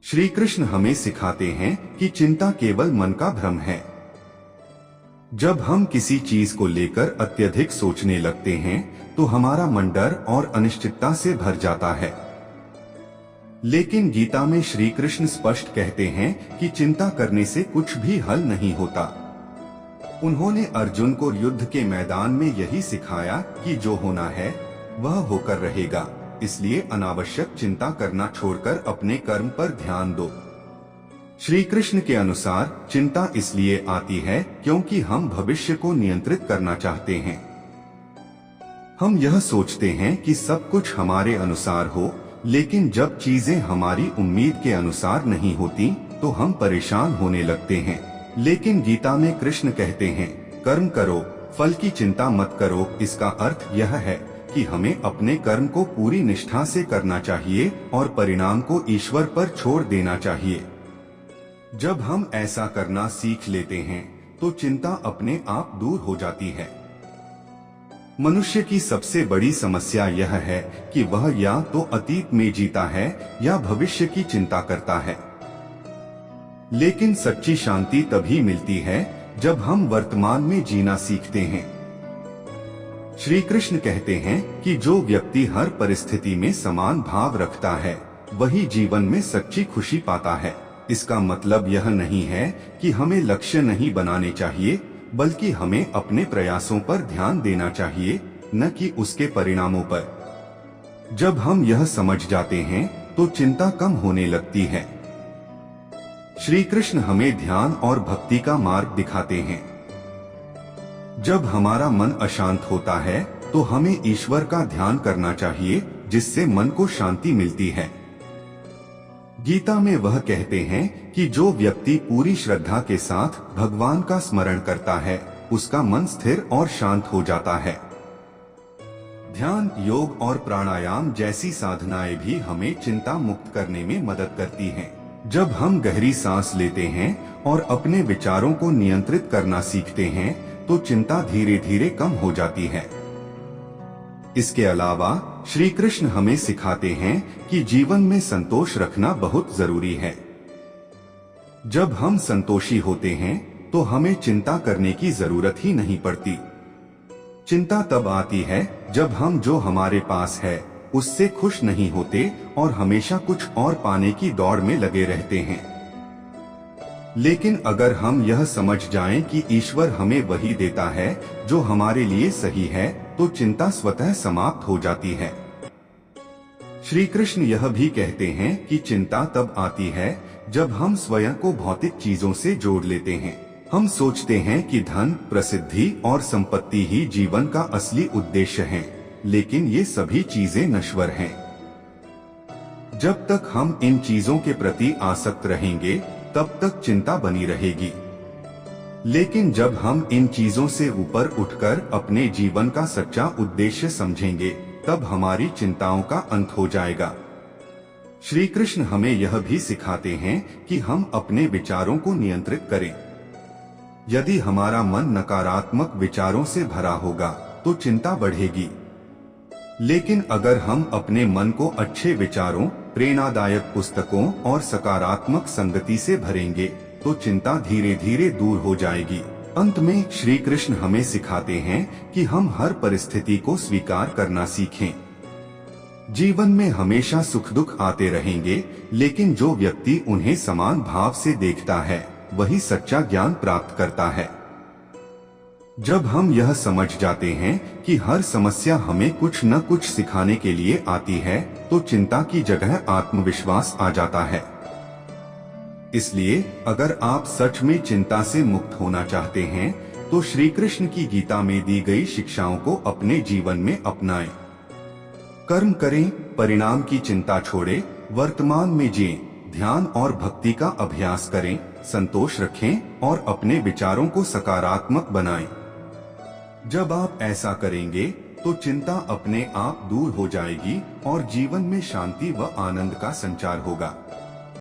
श्री कृष्ण हमें सिखाते हैं कि चिंता केवल मन का भ्रम है। जब हम किसी चीज को लेकर अत्यधिक सोचने लगते हैं तो हमारा मन डर और अनिश्चितता से भर जाता है। लेकिन गीता में श्री कृष्ण स्पष्ट कहते हैं कि चिंता करने से कुछ भी हल नहीं होता। उन्होंने अर्जुन को युद्ध के मैदान में यही सिखाया कि जो होना है वह होकर रहेगा, इसलिए अनावश्यक चिंता करना छोड़कर अपने कर्म पर ध्यान दो। श्री कृष्ण के अनुसार चिंता इसलिए आती है क्योंकि हम भविष्य को नियंत्रित करना चाहते हैं। हम यह सोचते हैं कि सब कुछ हमारे अनुसार हो, लेकिन जब चीजें हमारी उम्मीद के अनुसार नहीं होती तो हम परेशान होने लगते हैं। लेकिन गीता में कृष्ण कहते हैं, कर्म करो, फल की चिंता मत करो। इसका अर्थ यह है कि हमें अपने कर्म को पूरी निष्ठा से करना चाहिए और परिणाम को ईश्वर पर छोड़ देना चाहिए। जब हम ऐसा करना सीख लेते हैं तो चिंता अपने आप दूर हो जाती है। मनुष्य की सबसे बड़ी समस्या यह है कि वह या तो अतीत में जीता है या भविष्य की चिंता करता है। लेकिन सच्ची शांति तभी मिलती है जब हम वर्तमान में जीना सीखते हैं। श्री कृष्ण कहते हैं कि जो व्यक्ति हर परिस्थिति में समान भाव रखता है वही जीवन में सच्ची खुशी पाता है। इसका मतलब यह नहीं है कि हमें लक्ष्य नहीं बनाने चाहिए, बल्कि हमें अपने प्रयासों पर ध्यान देना चाहिए, न कि उसके परिणामों पर। जब हम यह समझ जाते हैं तो चिंता कम होने लगती है। श्री कृष्ण हमें ध्यान और भक्ति का मार्ग दिखाते हैं। जब हमारा मन अशांत होता है तो हमें ईश्वर का ध्यान करना चाहिए, जिससे मन को शांति मिलती है। गीता में वह कहते हैं कि जो व्यक्ति पूरी श्रद्धा के साथ भगवान का स्मरण करता है उसका मन स्थिर और शांत हो जाता है। ध्यान, योग और प्राणायाम जैसी साधनाएं भी हमें चिंता मुक्त करने में मदद करती हैं। जब हम गहरी सांस लेते हैं और अपने विचारों को नियंत्रित करना सीखते हैं तो चिंता धीरे धीरे कम हो जाती है। इसके अलावा श्री कृष्ण हमें सिखाते हैं कि जीवन में संतोष रखना बहुत जरूरी है। जब हम संतोषी होते हैं तो हमें चिंता करने की जरूरत ही नहीं पड़ती। चिंता तब आती है जब हम जो हमारे पास है उससे खुश नहीं होते और हमेशा कुछ और पाने की दौड़ में लगे रहते हैं। लेकिन अगर हम यह समझ जाएं कि ईश्वर हमें वही देता है जो हमारे लिए सही है, तो चिंता स्वतः समाप्त हो जाती है। श्री कृष्ण यह भी कहते हैं कि चिंता तब आती है जब हम स्वयं को भौतिक चीजों से जोड़ लेते हैं। हम सोचते हैं कि धन, प्रसिद्धि और संपत्ति ही जीवन का असली उद्देश्य है, लेकिन ये सभी चीजें नश्वर हैं। जब तक हम इन चीजों के प्रति आसक्त रहेंगे तब तक चिंता बनी रहेगी। लेकिन जब हम इन चीजों से ऊपर उठकर अपने जीवन का सच्चा उद्देश्य समझेंगे तब हमारी चिंताओं का अंत हो जाएगा। श्री कृष्ण हमें यह भी सिखाते हैं कि हम अपने विचारों को नियंत्रित करें। यदि हमारा मन नकारात्मक विचारों से भरा होगा तो चिंता बढ़ेगी। लेकिन अगर हम अपने मन को अच्छे विचारों, प्रेरणादायक पुस्तकों और सकारात्मक संगति से भरेंगे तो चिंता धीरे धीरे दूर हो जाएगी। अंत में श्री कृष्ण हमें सिखाते हैं कि हम हर परिस्थिति को स्वीकार करना सीखें। जीवन में हमेशा सुख दुख आते रहेंगे, लेकिन जो व्यक्ति उन्हें समान भाव से देखता है वही सच्चा ज्ञान प्राप्त करता है। जब हम यह समझ जाते हैं कि हर समस्या हमें कुछ न कुछ सिखाने के लिए आती है तो चिंता की जगह आत्मविश्वास आ जाता है। इसलिए अगर आप सच में चिंता से मुक्त होना चाहते हैं तो श्री कृष्ण की गीता में दी गई शिक्षाओं को अपने जीवन में अपनाएं। कर्म करें, परिणाम की चिंता छोड़ें, वर्तमान में जिएं, ध्यान और भक्ति का अभ्यास करें, संतोष रखें और अपने विचारों को सकारात्मक बनाएं। जब आप ऐसा करेंगे तो चिंता अपने आप दूर हो जाएगी और जीवन में शांति व आनंद का संचार होगा।